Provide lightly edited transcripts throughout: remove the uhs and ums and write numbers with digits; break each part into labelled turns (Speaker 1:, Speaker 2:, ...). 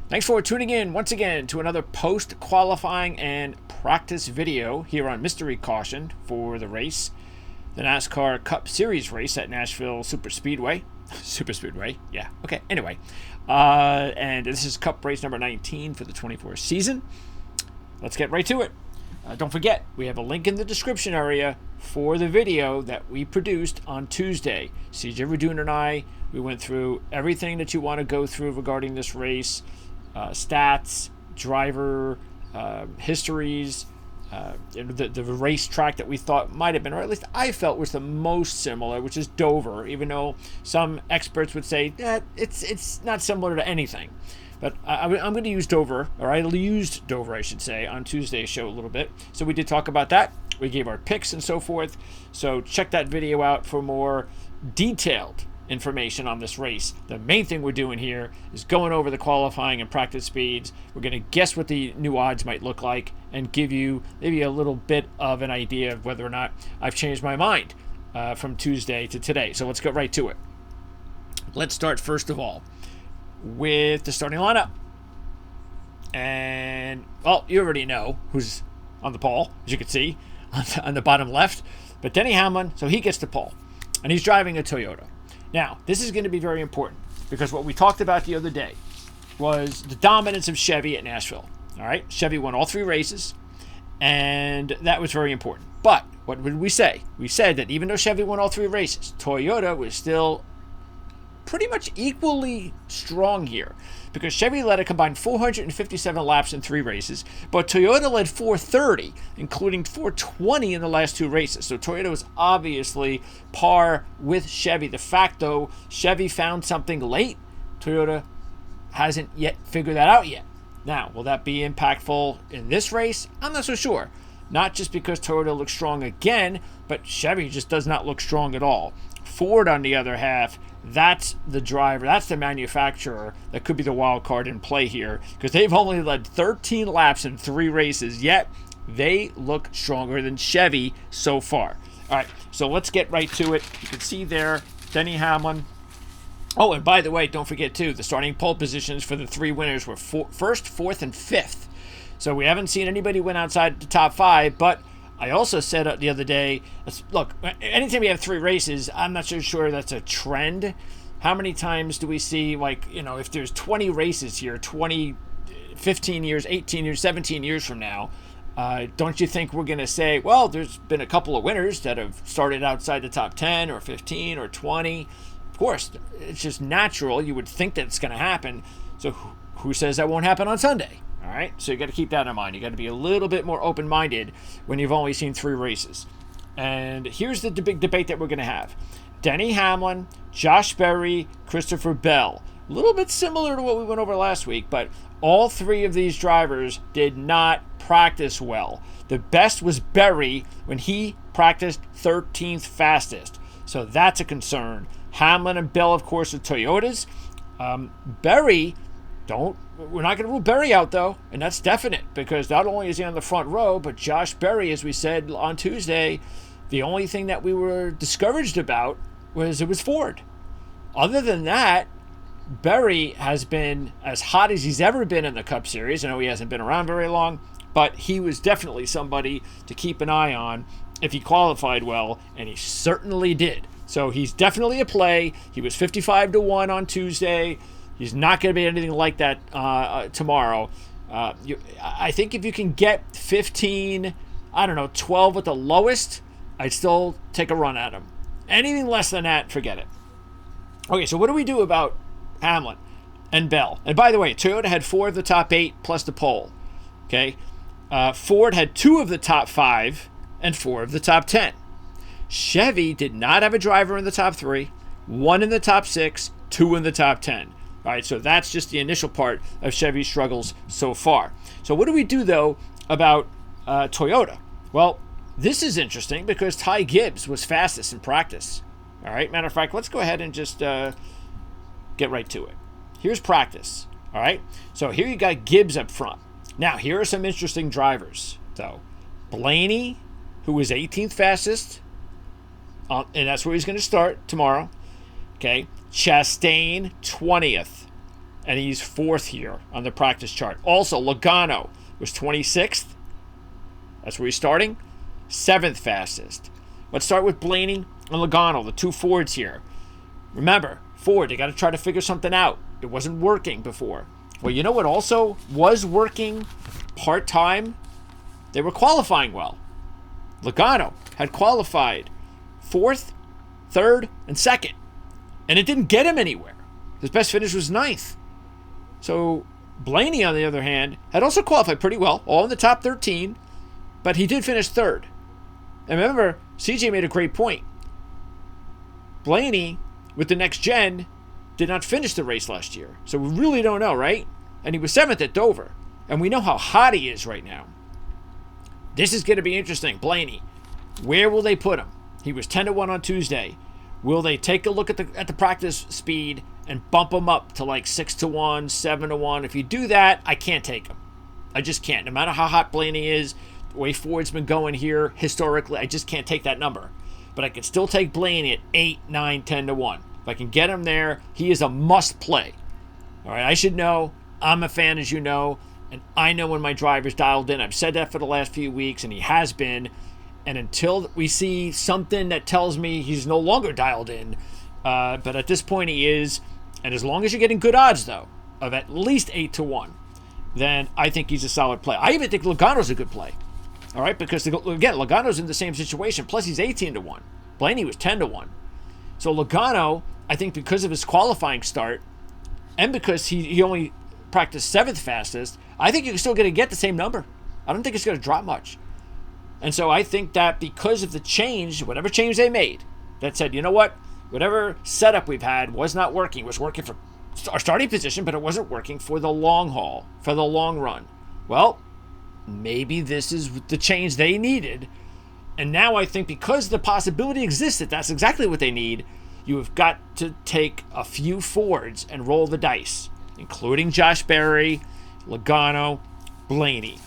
Speaker 1: Thanks for tuning in once again to another post-qualifying and practice video here on Mystery Caution for the race, the NASCAR Cup Series race at Nashville Super Speedway. Super Speedway, yeah, okay, anyway. And this is Cup race number 19 for the 24 season. Let's get right to it. Don't forget, we have a link in the description area for the video that we produced on Tuesday. CJ Radun and I, we went through everything that you want to go through regarding this race. Stats, driver, histories, the racetrack that we thought might have been, or at least I felt was the most similar, which is Dover, even though some experts would say that it's not similar to anything. But I'm going to use Dover, or I used Dover, I should say, on Tuesday's show a little bit. So we did talk about that. We gave our picks and so forth. So check that video out for more detailed information on this race. The main thing we're doing here is going over the qualifying and practice speeds. We're going to guess what the new odds might look like and give you maybe a little bit of an idea of whether or not I've changed my mind from Tuesday to today. So let's get right to it. Let's start first of all with the starting lineup. And, well, you already know who's on the pole, as you can see on the bottom left. But Denny Hamlin, so he gets the pole. And he's driving a Toyota. Now, this is going to be very important because what we talked about the other day was the dominance of Chevy at Nashville. All right, Chevy won all three races, and that was very important. But what did we say? We said that even though Chevy won all three races, Toyota was still pretty much equally strong here because Chevy led a combined 457 laps in three races, but Toyota led 430, including 420 in the last two races. So Toyota was obviously par with Chevy. The fact, though, Chevy found something late, Toyota hasn't yet figured that out yet. Now, will that be impactful in this race? I'm not so sure. Not just because Toyota looks strong again, but Chevy just does not look strong at all. Ford, on the other half, that's the driver, that's the manufacturer that could be the wild card in play here because they've only led 13 laps in three races, yet they look stronger than Chevy so far. All right, so let's get right to it. You can see there, Denny Hamlin. Oh, and by the way, don't forget, too, the starting pole positions for the three winners were first, fourth, and fifth. So we haven't seen anybody win outside the top five, but I also said the other day, look, anytime we have three races, I'm not so sure that's a trend. How many times do we see, like, you know, if there's 20 races here, 20, 15 years, 18 years, 17 years from now, don't you think we're going to say, well, there's been a couple of winners that have started outside the top 10 or 15 or 20? Of course, it's just natural. You would think that it's going to happen. So who says that won't happen on Sunday? All right, so you got to keep that in mind. You got to be a little bit more open-minded when you've only seen three races. And here's the big debate that we're going to have. Denny Hamlin, Josh Berry, Christopher Bell. A little bit similar to what we went over last week, but all three of these drivers did not practice well. The best was Berry when he practiced 13th fastest. So that's a concern. Hamlin and Bell, of course, are Toyotas. Berry, we're not going to rule Berry out, though, and that's definite, because not only is he on the front row, but Josh Berry, as we said on Tuesday, the only thing that we were discouraged about was it was Ford. Other than that, Berry has been as hot as he's ever been in the Cup Series. I know he hasn't been around very long, but he was definitely somebody to keep an eye on if he qualified well, and he certainly did. So he's definitely a play. He was 55-1 on Tuesday. He's not going to be anything like that tomorrow. I think if you can get 15, 12 at the lowest, I'd still take a run at him. Anything less than that, forget it. Okay, so what do we do about Hamlin and Bell? And by the way, Toyota had 4 of the top 8 plus the pole. Okay, Ford had 2 of the top 5 and 4 of the top 10. Chevy did not have a driver in the top 3, 1 in the top 6, 2 in the top 10. All right, so that's just the initial part of Chevy's struggles so far. So what do we do, though, about Toyota? Well, this is interesting because Ty Gibbs was fastest in practice. All right, matter of fact, let's go ahead and just get right to it. Here's practice. All right, so here you got Gibbs up front. Now, here are some interesting drivers, though. Blaney, who was 18th fastest, and that's where he's going to start tomorrow. Okay, Chastain, 20th. and he's 4th here on the practice chart. Also, Logano was 26th. That's where he's starting. 7th fastest. Let's start with Blaney and Logano, the 2 Fords here. Remember, Ford, they got to try to figure something out. It wasn't working before. Well, you know what also was working part-time? They were qualifying well. Logano had qualified 4th, 3rd, and 2nd. And it didn't get him anywhere. His best finish was 9th. So Blaney, on the other hand, had also qualified pretty well, all in the top 13, but he did finish 3rd. And remember, CJ made a great point. Blaney, with the next gen, did not finish the race last year. So we really don't know, right? And he was 7th at Dover. And we know how hot he is right now. This is going to be interesting. Blaney, where will they put him? He was 10-1 on Tuesday. Will they take a look at the practice speed and bump him up to like 6-1, 7-1? If you do that, I can't take him. I just can't. No matter how hot Blaney is, the way Ford's been going here historically, I just can't take that number. But I can still take Blaney at 8, 9, 10-1. If I can get him there, he is a must play. All right, I should know. I'm a fan, as you know, and I know when my driver's dialed in. I've said that for the last few weeks, and he has been. And until we see something that tells me he's no longer dialed in, but at this point he is, and as long as you're getting good odds, though, of at least 8-1, then I think he's a solid play. I even think Logano's a good play. All right, because, again, Logano's in the same situation. Plus, he's 18-1. Blaney was 10-1. So Logano, I think because of his qualifying start, and because he only practiced 7th fastest, I think you're still going to get the same number. I don't think it's going to drop much. And so I think that because of the change, whatever change they made, that said, you know what, whatever setup we've had was not working. It was working for our starting position, but it wasn't working for the long haul, for the long run. Well, maybe this is the change they needed. And now I think because the possibility exists that that's exactly what they need, you have got to take a few Fords and roll the dice, including Josh Berry, Logano, Blaney.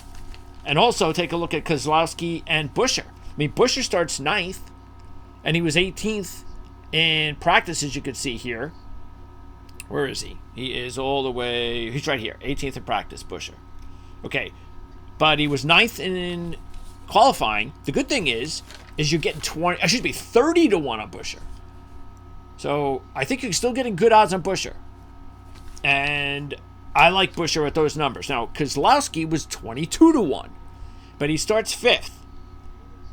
Speaker 1: And also take a look at Keselowski and Buescher. I mean, Buescher starts 9th, and he was 18th in practice, as you can see here. Where is he? He is all the way, he's right here, 18th in practice, Buescher. Okay, but he was 9th in qualifying. The good thing is you're getting 30-1 on Buescher. So I think you're still getting good odds on Buescher. And I like Buescher at those numbers. Now, Keselowski was 22-1, but he starts 5th.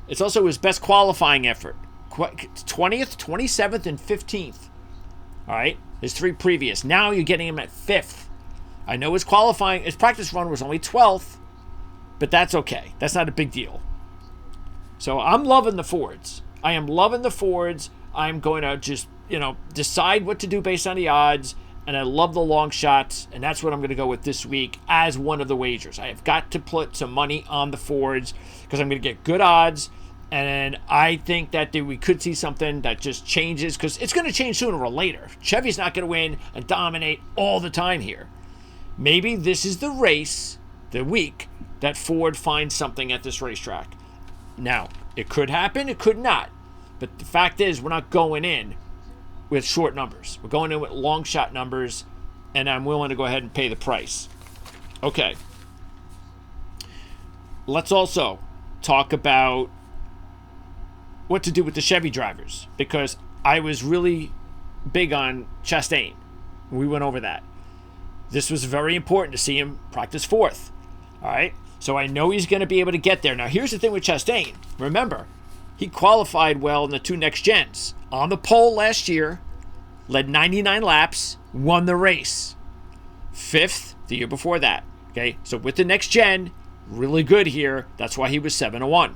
Speaker 1: It's also his best qualifying effort. 20th, 27th, and 15th. All right? His 3 previous. Now you're getting him at 5th. I know his practice run was only 12th, but that's okay. That's not a big deal. So I'm loving the Fords. I am loving the Fords. I'm going to just, decide what to do based on the odds. And I love the long shots, and that's what I'm going to go with this week as one of the wagers. I have got to put some money on the Fords because I'm going to get good odds, and I think that we could see something that just changes because it's going to change sooner or later. Chevy's not going to win and dominate all the time here. Maybe this is the race, the week, that Ford finds something at this racetrack. Now, it could happen, it could not, but the fact is we're not going in with short numbers. We're going in with long shot numbers, and I'm willing to go ahead and pay the price. Okay. Let's also talk about what to do with the Chevy drivers, because I was really big on Chastain. We went over that. This was very important to see him practice 4th. All right? So I know he's going to be able to get there. Now, here's the thing with Chastain. Remember, he qualified well in the 2 next gens. On the pole last year, led 99 laps, won the race. 5th the year before that. Okay, so with the next gen, really good here. That's why he was 7-1.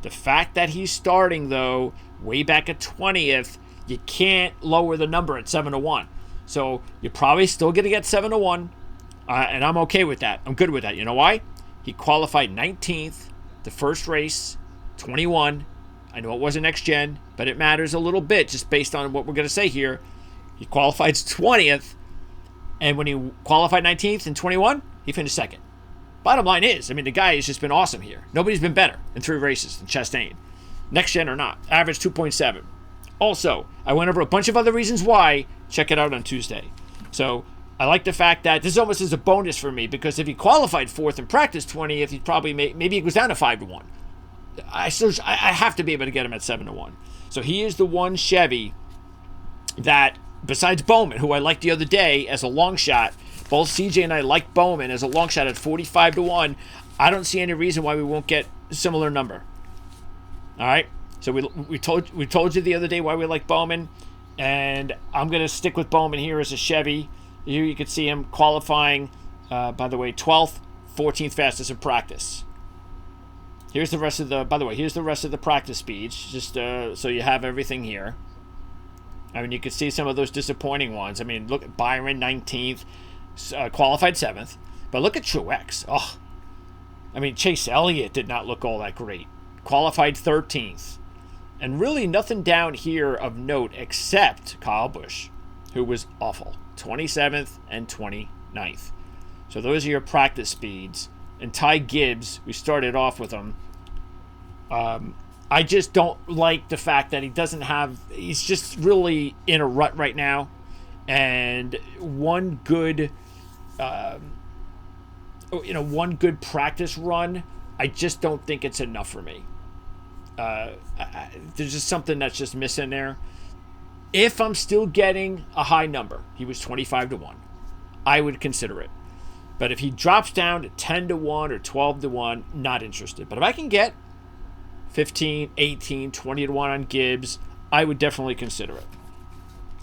Speaker 1: The fact that he's starting, though, way back at 20th, you can't lower the number at 7-1. So you're probably still going to get 7-1, and I'm okay with that. I'm good with that. You know why? He qualified 19th, the first race, 21. I know it wasn't next gen, but it matters a little bit just based on what we're going to say here. He qualified 20th, and when he qualified 19th and 21, he finished 2nd. Bottom line is, the guy has just been awesome here. Nobody's been better in 3 races than Chastain. Next gen or not. Average 2.7. Also, I went over a bunch of other reasons why. Check it out on Tuesday. So, I like the fact that this almost is a bonus for me, because if he qualified fourth and practice 20th, he'd probably maybe it goes down to 5-1. I have to be able to get him at 7-1. So he is the one Chevy that, besides Bowman, who I liked the other day as a long shot, both CJ and I like Bowman as a long shot at 45-1. I don't see any reason why we won't get a similar number. All right. So we told you the other day why we like Bowman, and I'm gonna stick with Bowman here as a Chevy. Here you can see him qualifying, by the way, 12th, 14th fastest in practice. Here's the rest of the, by the way, here's the rest of the practice speeds, just so you have everything here. I mean, you can see some of those disappointing ones. I mean, look at Byron, 19th, qualified 7th. But look at Truex. Oh, I mean, Chase Elliott did not look all that great. Qualified 13th. And really nothing down here of note except Kyle Busch, who was awful. 27th and 29th. So those are your practice speeds. And Ty Gibbs, we started off with him. I just don't like the fact that he's just really in a rut right now. And one good practice run, I just don't think it's enough for me. There's just something that's just missing there. If I'm still getting a high number, he was 25-1, I would consider it. But if he drops down to 10-1 or 12-1, not interested. But if I can get 15, 18, 20-1 on Gibbs, I would definitely consider it.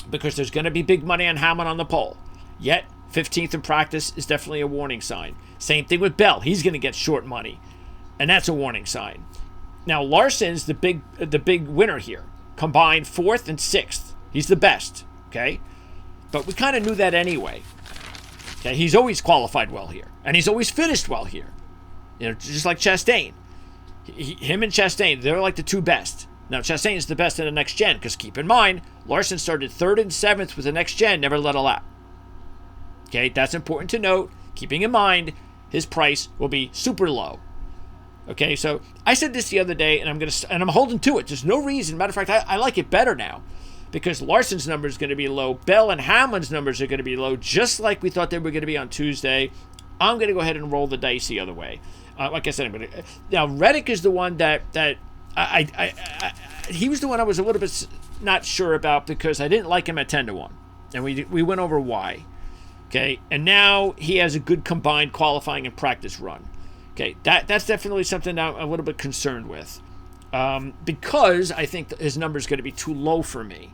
Speaker 1: Because there's going to be big money on Hamlin on the pole. Yet, 15th in practice is definitely a warning sign. Same thing with Bell. He's going to get short money. And that's a warning sign. Now, Larson's the big winner here. Combined 4th and 6th. He's the best, okay? But we kind of knew that anyway. Okay, he's always qualified well here. And he's always finished well here. You know, just like Chastain. Him and Chastain, they're like the two best. Now, Chastain is the best in the next gen, because keep in mind, Larson started 3rd and 7th with the next gen, never led a lap. Okay, that's important to note. Keeping in mind, his price will be super low. Okay, so I said this the other day, and I'm holding to it. There's no reason. Matter of fact, I like it better now, because Larson's number is going to be low. Bell and Hamlin's numbers are going to be low, just like we thought they were going to be on Tuesday. I'm going to go ahead and roll the dice the other way. Like I said, now Reddick is the one that he was the one I was a little bit not sure about, because I didn't like him at 10-1, and we went over why. Okay, and now he has a good combined qualifying and practice run. Okay, that's definitely something I'm a little bit concerned with, because I think his number is going to be too low for me.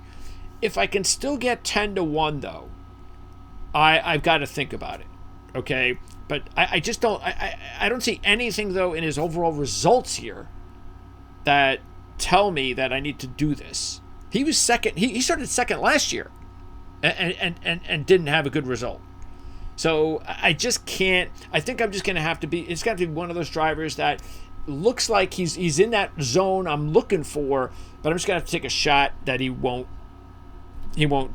Speaker 1: If I can still get 10-1 though, I've got to think about it. Okay, but I just don't. I don't see anything though in his overall results here that tell me that I need to do this. He was second. He started second last year, and didn't have a good result. So I just can't. I think I'm just going to have to be. It's got to be one of those drivers that looks like he's in that zone I'm looking for, but I'm just going to have to take a shot that he won't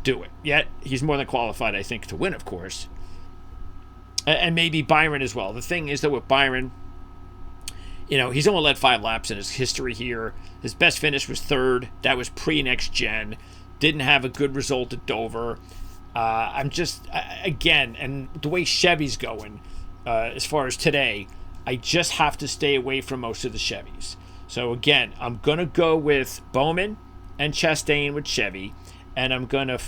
Speaker 1: do it. Yet he's more than qualified, I think, to win, of course. And maybe Byron as well. The thing is that with Byron, you know, he's only led 5 laps in his history here. His best finish was 3rd. That was pre-next gen. Didn't have a good result at Dover. I'm just, again, and the way Chevy's going, as far as today, I just have to stay away from most of the Chevys. So again, I'm going to go with Bowman and Chastain with Chevy. And I'm going to,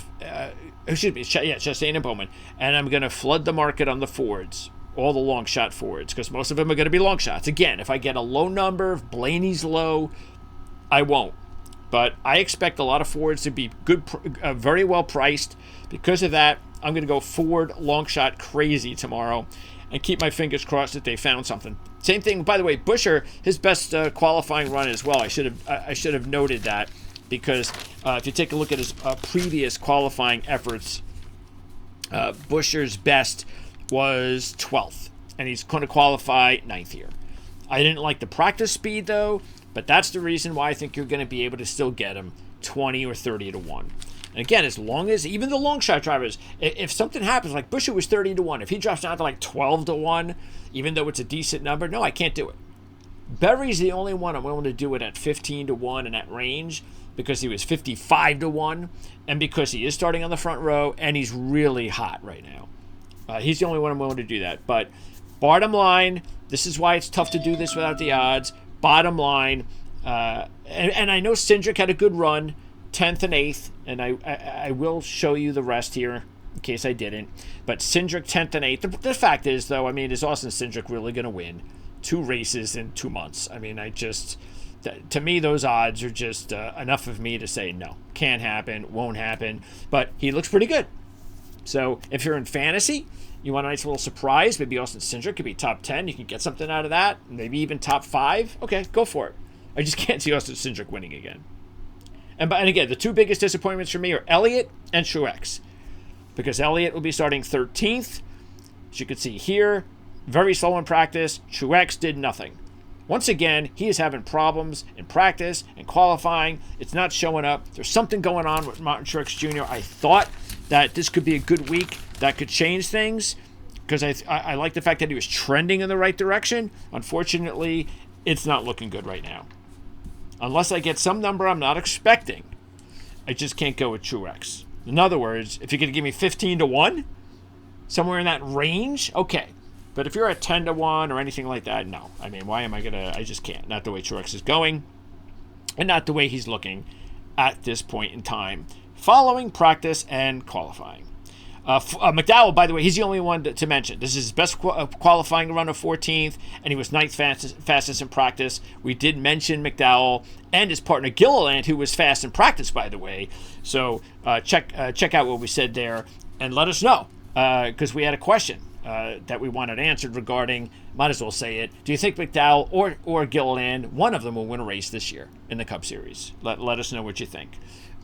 Speaker 1: Chastain and Bowman. And I'm going to flood the market on the Fords, all the long shot Fords, because most of them are going to be long shots. Again, if I get a low number, if Blaney's low, I won't. But I expect a lot of Fords to be good, very well priced. Because of that, I'm going to go Ford long shot crazy tomorrow and keep my fingers crossed that they found something. Same thing, by the way, Buescher, his best qualifying run as well. I should have noted that. Because if you take a look at his previous qualifying efforts, Buescher's best was 12th, and he's going to qualify 9th here. I didn't like the practice speed, though, but that's the reason why I think you're going to be able to still get him 20 or 30-1. And again, as long as, even the long shot drivers, if something happens, like Buescher was 30-1, if he drops down to like 12-1, even though it's a decent number, no, I can't do it. Berry's the only one I'm willing to do it at 15-1 in that range, because he was 55-1, and because he is starting on the front row, and he's really hot right now. He's the only one I'm willing to do that. But bottom line, this is why it's tough to do this without the odds. Bottom line, and I know Cindric had a good run, 10th and 8th, and I will show you the rest here in case I didn't. But Cindric 10th and 8th. The fact is, though, I mean, is Austin Cindric really going to win 2 races in 2 months? I mean, to me, those odds are just enough of me to say no. Can't happen, won't happen. But he looks pretty good. So if you're in fantasy, you want a nice little surprise, maybe Austin Cindric could be top 10. You can get something out of that, maybe even top 5. Okay, go for it. I just can't see Austin Cindric winning again. And again, the 2 biggest disappointments for me are Elliott and Truex. Because Elliott will be starting 13th. As you can see here, very slow in practice. Truex did nothing. Once again, he is having problems in practice and qualifying. It's not showing up. There's something going on with Martin Truex Jr. I thought that this could be a good week that could change things because I like the fact that he was trending in the right direction. Unfortunately, it's not looking good right now. Unless I get some number I'm not expecting, I just can't go with Truex. In other words, if you're going to give me 15-1, somewhere in that range, okay. But if you're at 10-1 or anything like that, no. I mean, why am I going to? I just can't. Not the way Truex is going, and not the way he's looking at this point in time, following practice and qualifying. McDowell, by the way, he's the only one to mention. This is his best qualifying run of 14th, and he was 9th fastest in practice. We did mention McDowell and his partner Gilliland, who was fast in practice, by the way. So check out what we said there and let us know, because we had a question that we wanted answered regarding, might as well say it, do you think McDowell or Gilliland, one of them will win a race this year in the Cup Series? Let us know what you think.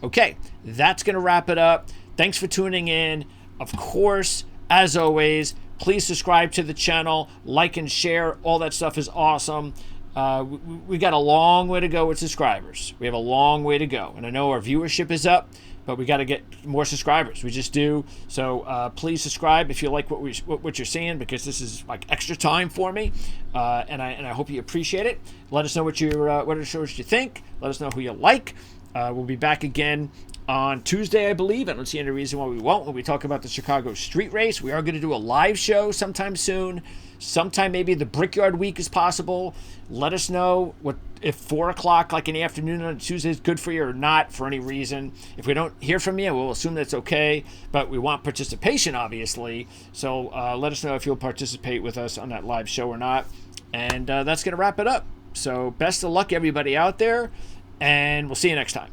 Speaker 1: Okay, that's going to wrap it up. Thanks for tuning in. Of course, as always, please subscribe to the channel, like and share. All that stuff is awesome. We got a long way to go with subscribers. We have a long way to go. And I know our viewership is up, but we got to get more subscribers. We just do. So please subscribe if you like what you're seeing, because this is like extra time for me. And I hope you appreciate it. Let us know what you think. Let us know who you like. We'll be back again on Tuesday, I believe. I don't see any reason why we won't when we talk about the Chicago street race. We are going to do a live show sometime soon. Sometime maybe the Brickyard week is possible. Let us know if 4 o'clock, like in the afternoon on Tuesday, is good for you or not for any reason. If we don't hear from you, we'll assume that's okay. But we want participation, obviously. So let us know if you'll participate with us on that live show or not. And that's going to wrap it up. So best of luck, everybody out there. And we'll see you next time.